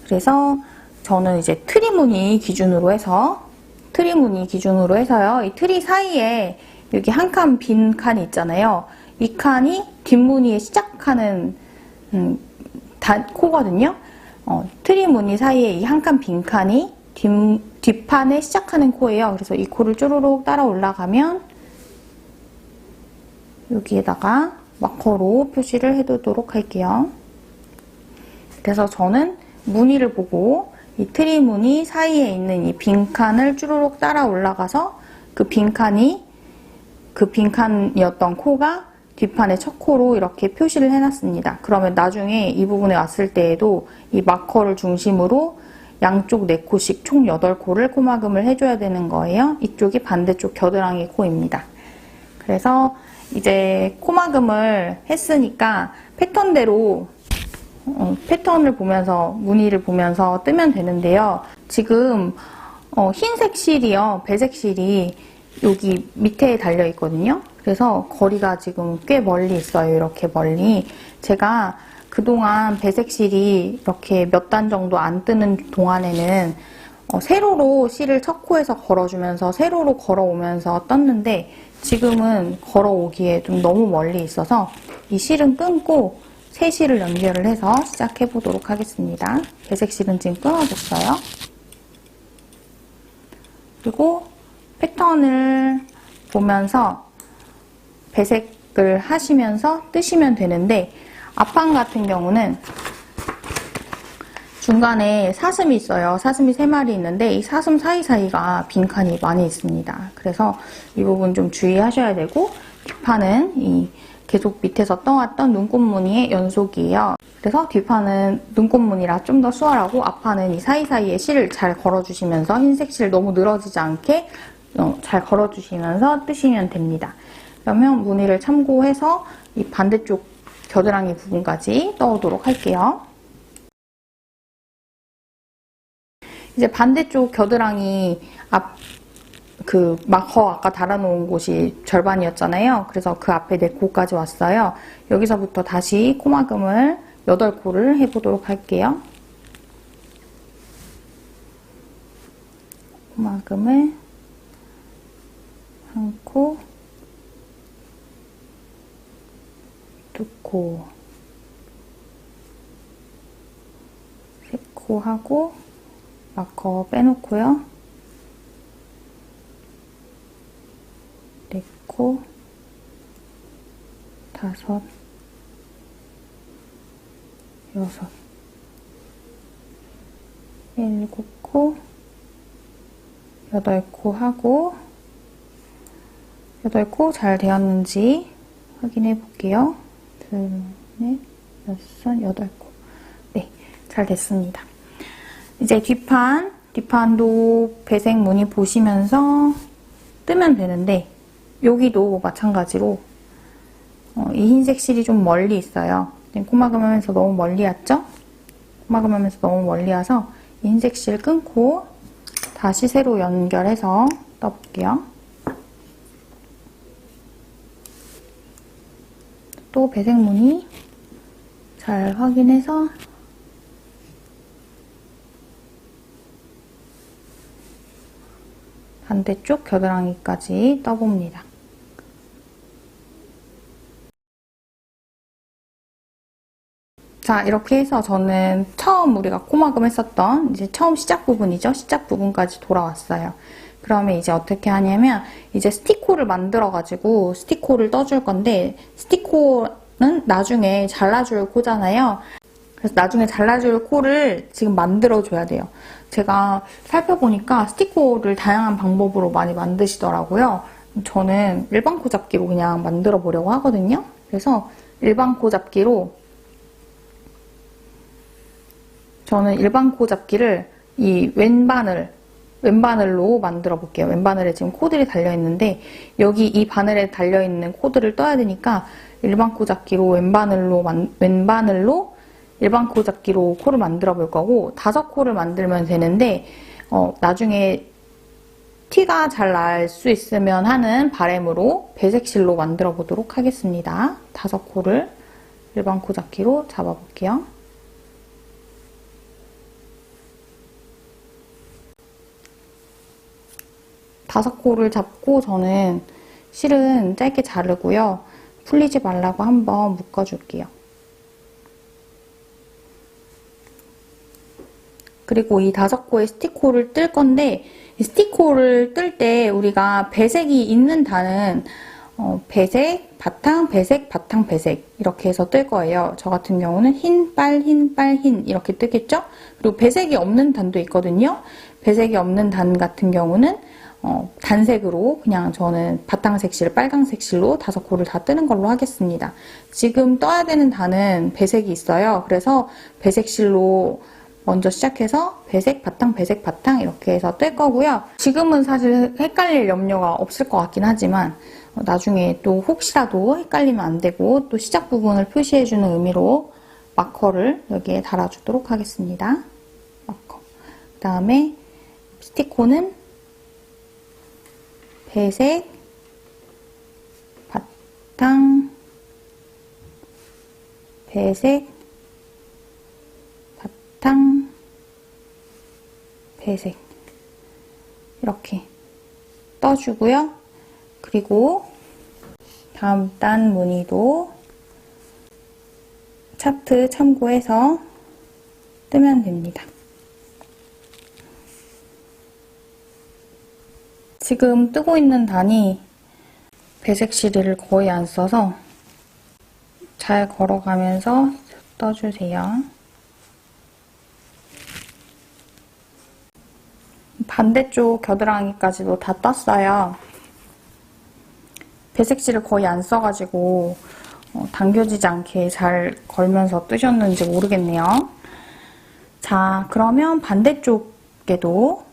Speaker 1: 그래서 저는 이제 트리 무늬 기준으로 해서요. 이 트리 사이에 여기 한 칸 빈 칸이 있잖아요. 이 칸이 뒷무늬에 시작하는 코거든요. 트리 무늬 사이에 이 한 칸 빈 칸이 뒷판에 시작하는 코예요. 그래서 이 코를 쭈루룩 따라 올라가면 여기에다가 마커로 표시를 해두도록 할게요. 그래서 저는 무늬를 보고 이 트리 무늬 사이에 있는 이 빈칸을 쭈루룩 따라 올라가서 그 빈칸이었던 코가 뒷판의 첫 코로 이렇게 표시를 해놨습니다. 그러면 나중에 이 부분에 왔을 때에도 이 마커를 중심으로 양쪽 4코씩 총 8코를 코막음을 해줘야 되는 거예요. 이쪽이 반대쪽 겨드랑이 코입니다. 그래서 이제 코막음을 했으니까 패턴대로 패턴을 보면서 무늬를 보면서 뜨면 되는데요. 지금 흰색 실이요, 배색 실이 여기 밑에 달려 있거든요. 그래서 거리가 지금 꽤 멀리 있어요. 이렇게 멀리. 제가 그동안 배색 실이 이렇게 몇 단 정도 안 뜨는 동안에는 세로로 실을 첫 코에서 걸어주면서 세로로 걸어오면서 떴는데 지금은 걸어오기에 좀 너무 멀리 있어서 이 실은 끊고 새 실을 연결을 해서 시작해 보도록 하겠습니다. 배색 실은 지금 끊어졌어요. 그리고 패턴을 보면서 배색을 하시면서 뜨시면 되는데 앞판 같은 경우는 중간에 사슴이 있어요. 사슴이 3마리 있는데 이 사슴 사이사이가 빈칸이 많이 있습니다. 그래서 이 부분 좀 주의하셔야 되고 뒷판은 이 계속 밑에서 떠왔던 눈꽃 무늬의 연속이에요. 그래서 뒷판은 눈꽃 무늬라 좀 더 수월하고 앞판은 이 사이사이에 실을 잘 걸어주시면서 흰색 실 너무 늘어지지 않게 잘 걸어주시면서 뜨시면 됩니다. 그러면 무늬를 참고해서 이 반대쪽 겨드랑이 부분까지 떠오도록 할게요. 이제 반대쪽 겨드랑이 그 마커 아까 달아놓은 곳이 절반이었잖아요. 그래서 그 앞에 4코까지 왔어요. 여기서부터 다시 코막음을 8코를 해보도록 할게요. 코막음을 1코, 2코, 3코 하고 마커 빼놓고요. 4코, 5, 6, 7코, 8코 하고 8코 잘 되었는지 확인해 볼게요. 둘, 넷, 여섯, 여덟 코. 네, 잘 됐습니다. 이제 뒷판도 배색 무늬 보시면서 뜨면 되는데 여기도 마찬가지로 이 흰색 실이 좀 멀리 있어요. 꼬마금하면서 너무 멀리 왔죠? 꼬마금하면서 너무 멀리 와서 이 흰색 실 끊고 다시 새로 연결해서 떠볼게요. 또 배색 무늬 잘 확인해서 반대쪽 겨드랑이까지 떠봅니다. 자, 이렇게 해서 저는 처음 우리가 꼬마금 했었던 이제 처음 시작 부분이죠. 시작 부분까지 돌아왔어요. 그러면 이제 어떻게 하냐면 이제 스티코를 만들어가지고 스티코를 떠줄 건데 스티코는 나중에 잘라줄 코잖아요. 그래서 나중에 잘라줄 코를 지금 만들어줘야 돼요. 제가 살펴보니까 스티코를 다양한 방법으로 많이 만드시더라고요. 저는 일반 코 잡기로 그냥 만들어 보려고 하거든요. 그래서 저는 일반 코 잡기를 이 왼바늘로 만들어 볼게요. 왼바늘에 지금 코들이 달려있는데 여기 이 바늘에 달려있는 코들을 떠야 되니까 일반 코 잡기로 왼바늘로 일반 코 잡기로 코를 만들어 볼 거고 5코를 만들면 되는데 나중에 티가 잘 날 수 있으면 하는 바람으로 배색실로 만들어 보도록 하겠습니다. 5코를 일반 코 잡기로 잡아 볼게요. 다섯 코를 잡고 저는 실은 짧게 자르고요. 풀리지 말라고 한번 묶어줄게요. 그리고 이 5코의 스티코를 뜰 건데 이 스티코를 뜰 때 우리가 배색이 있는 단은 배색, 바탕, 배색, 바탕, 배색 이렇게 해서 뜰 거예요. 저 같은 경우는 흰, 빨, 흰, 빨, 흰 이렇게 뜨겠죠? 그리고 배색이 없는 단도 있거든요. 배색이 없는 단 같은 경우는 단색으로 그냥 저는 바탕색 실, 빨강색 실로 5코를 다 뜨는 걸로 하겠습니다. 지금 떠야 되는 단은 배색이 있어요. 그래서 배색 실로 먼저 시작해서 배색, 바탕, 배색, 바탕 이렇게 해서 뜰 거고요. 지금은 사실 헷갈릴 염려가 없을 것 같긴 하지만 나중에 또 혹시라도 헷갈리면 안 되고 또 시작 부분을 표시해주는 의미로 마커를 여기에 달아주도록 하겠습니다. 마커. 그 다음에 스티코는 배색, 바탕, 배색, 바탕, 배색 이렇게 떠주고요. 그리고 다음 단 무늬도 차트 참고해서 뜨면 됩니다. 지금 뜨고 있는 단이 배색 실을 거의 안 써서 잘 걸어가면서 떠주세요. 반대쪽 겨드랑이까지도 다 떴어요. 배색 실을 거의 안 써가지고 당겨지지 않게 잘 걸면서 뜨셨는지 모르겠네요. 자, 그러면 반대쪽에도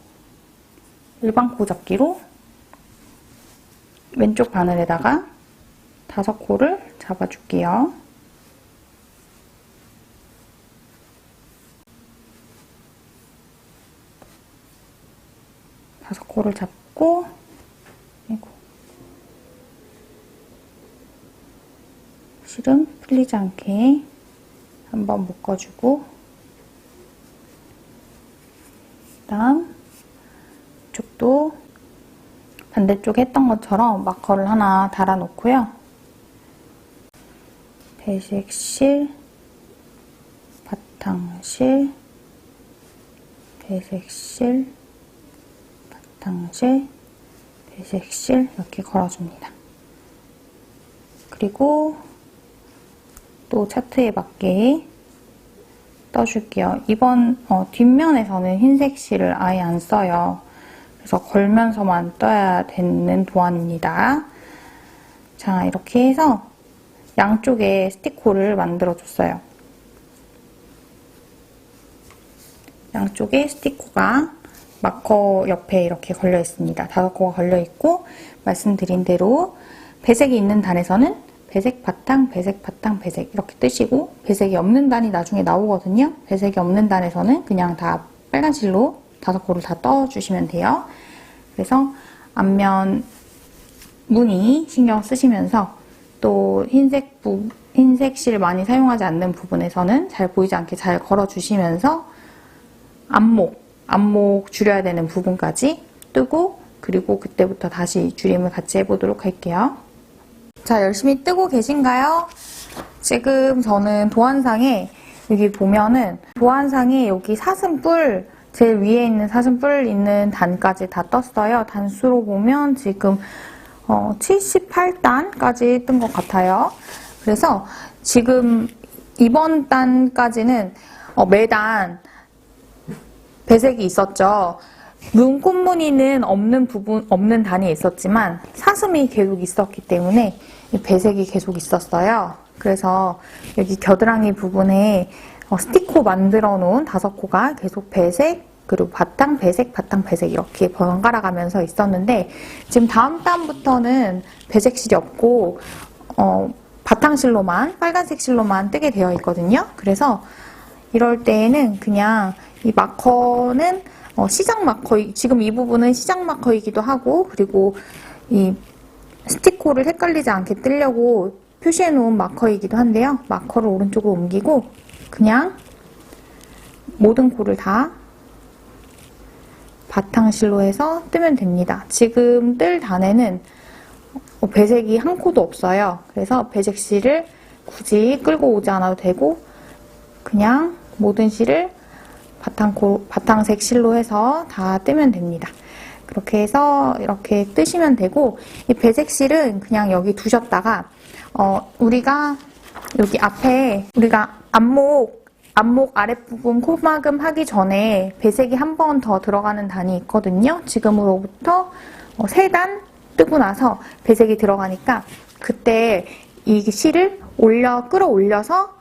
Speaker 1: 일반 코 잡기로 왼쪽 바늘에다가 5코를 잡아줄게요. 5코를 잡고 실은 풀리지 않게 한번 묶어주고 그다음 이쪽도 반대쪽에 했던 것처럼 마커를 하나 달아 놓고요. 배색실, 바탕실, 배색실, 바탕실, 배색실 이렇게 걸어줍니다. 그리고 또 차트에 맞게 떠줄게요. 이번 뒷면에서는 흰색 실을 아예 안 써요. 그래서 걸면서만 떠야 되는 도안입니다. 자, 이렇게 해서 양쪽에 스티코를 만들어줬어요. 양쪽에 스티커가 마커 옆에 이렇게 걸려 있습니다. 5코가 걸려 있고 말씀드린 대로 배색이 있는 단에서는 배색 바탕, 배색 바탕, 배색 이렇게 뜨시고 배색이 없는 단이 나중에 나오거든요. 배색이 없는 단에서는 그냥 다 빨간 실로 5코를 다 떠주시면 돼요. 그래서 앞면 무늬 신경 쓰시면서 또 흰색 실 많이 사용하지 않는 부분에서는 잘 보이지 않게 잘 걸어주시면서 안목 줄여야 되는 부분까지 뜨고 그리고 그때부터 다시 줄임을 같이 해보도록 할게요. 자, 열심히 뜨고 계신가요? 지금 저는 도안상에 여기 보면은 도안상에 여기 사슴뿔 제일 위에 있는 사슴뿔 있는 단까지 다 떴어요. 단수로 보면 지금 78단까지 뜬 것 같아요. 그래서 지금 이번 단까지는 매단 배색이 있었죠. 눈꽃무늬는 없는 단이 있었지만 사슴이 계속 있었기 때문에 배색이 계속 있었어요. 그래서 여기 겨드랑이 부분에 스티커 만들어 놓은 5코가 계속 배색, 그리고 바탕 배색, 바탕 배색 이렇게 번갈아 가면서 있었는데 지금 다음 단부터는 배색실이 없고 바탕실로만, 빨간색 실로만 뜨게 되어 있거든요. 그래서 이럴 때에는 그냥 이 마커는 시작 마커, 지금 이 부분은 시작 마커이기도 하고 그리고 이 스티커를 헷갈리지 않게 뜨려고 표시해 놓은 마커이기도 한데요. 마커를 오른쪽으로 옮기고 그냥 모든 코를 다 바탕실로 해서 뜨면 됩니다. 지금 뜰 단에는 배색이 한 코도 없어요. 그래서 배색실을 굳이 끌고 오지 않아도 되고 그냥 모든 실을 바탕색 실로 해서 다 뜨면 됩니다. 그렇게 해서 이렇게 뜨시면 되고 이 배색실은 그냥 여기 두셨다가 우리가 여기 앞에 우리가 안목 아랫부분 코막음 하기 전에 배색이 한 번 더 들어가는 단이 있거든요. 지금으로부터 3단 뜨고 나서 배색이 들어가니까 그때 이 실을 끌어올려서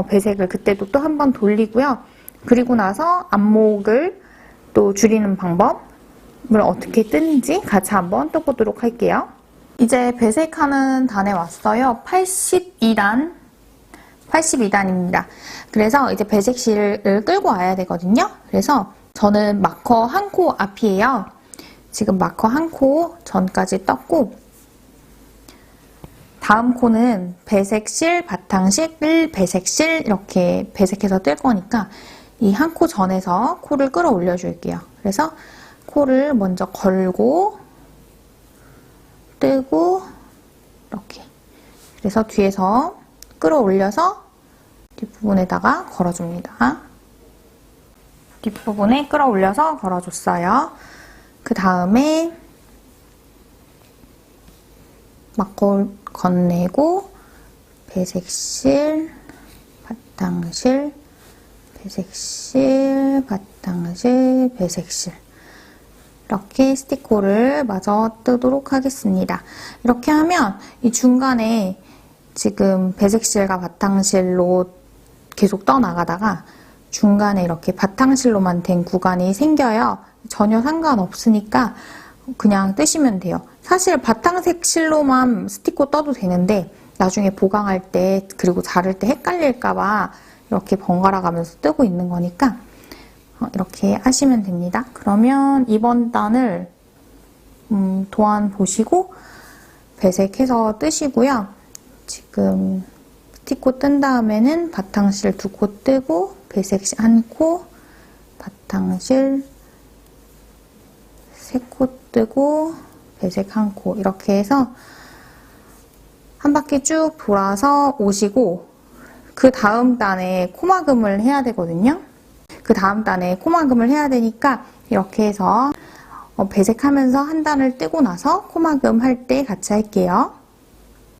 Speaker 1: 배색을 그때도 또 한 번 돌리고요. 그리고 나서 안목을 또 줄이는 방법을 어떻게 뜨는지 같이 한번 떠보도록 할게요. 이제 배색하는 단에 왔어요. 82단입니다. 그래서 이제 배색실을 끌고 와야 되거든요. 그래서 저는 마커 한 코 앞이에요. 지금 마커 한 코 전까지 떴고 다음 코는 배색실, 바탕실, 배색실 이렇게 배색해서 뜰 거니까 이 한 코 전에서 코를 끌어올려 줄게요. 그래서 코를 먼저 걸고 뜨고 이렇게 그래서 뒤에서 끌어올려서 뒷부분에다가 걸어줍니다. 뒷부분에 끌어올려서 걸어줬어요. 그 다음에 마커 건네고 배색실, 바탕실, 배색실, 바탕실, 배색실 이렇게 스티커를 마저 뜨도록 하겠습니다. 이렇게 하면 이 중간에 지금 배색실과 바탕실로 계속 떠나가다가 중간에 이렇게 바탕실로만 된 구간이 생겨요. 전혀 상관없으니까 그냥 뜨시면 돼요. 사실 바탕색 실로만 스티커 떠도 되는데 나중에 보강할 때 그리고 자를 때 헷갈릴까봐 이렇게 번갈아 가면서 뜨고 있는 거니까 이렇게 하시면 됩니다. 그러면 이번 단을 도안 보시고 배색해서 뜨시고요. 지금 스티커 뜬 다음에는 바탕실 2코 뜨고 배색실 1코, 바탕실 3코 뜨고 배색 1코 이렇게 해서 한 바퀴 쭉 돌아서 오시고 그 다음 단에 코막음을 해야 되거든요. 그 다음 단에 코막음을 해야 되니까 이렇게 해서 배색하면서 한 단을 뜨고 나서 코막음 할 때 같이 할게요.